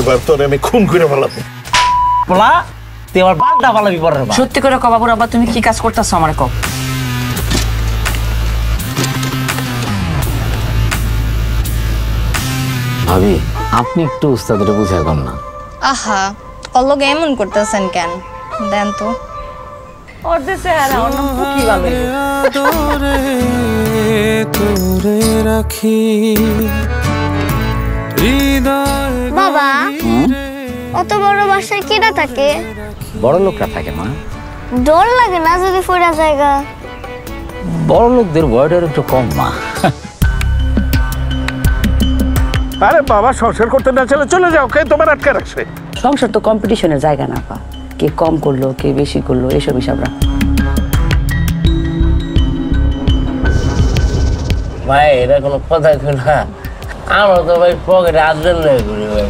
এবার তোরে আমি খুন করে ফেলাবো। বলা তুই আমার বালটা পালাবি পরে। সত্যি করে কও বাবুর আব্বা তুমি কি কাজ করতেছো আমারে কও। ভাবি আপনি একটু উস্তাদরে বুঝায় কর না। আহা অলগে এমন করতেছেন কেন? দেন তো ওর যে চেহারা ওর নাম কি ভালো বাবা অত বড় বাসায় কেডা থাকে? বড় লোকরা থাকে মা। ডর লাগে না যদি ফোড়া জায়গা? বড় লোকদের বয়সের একটু কম মা। আরে বাবা সংসার করতে না চলে চলে যাও, কে তোমার আটকে রাখছে? সংসার তো কম্পিটিশনের জায়গা না পা, কে কম করলো কে বেশি করলো এসব হিসাব রাখ। ভাই এটা কোনো কথা না, আমরা তো ভাই পকেটে আসবেন না ঘুরে ভাই।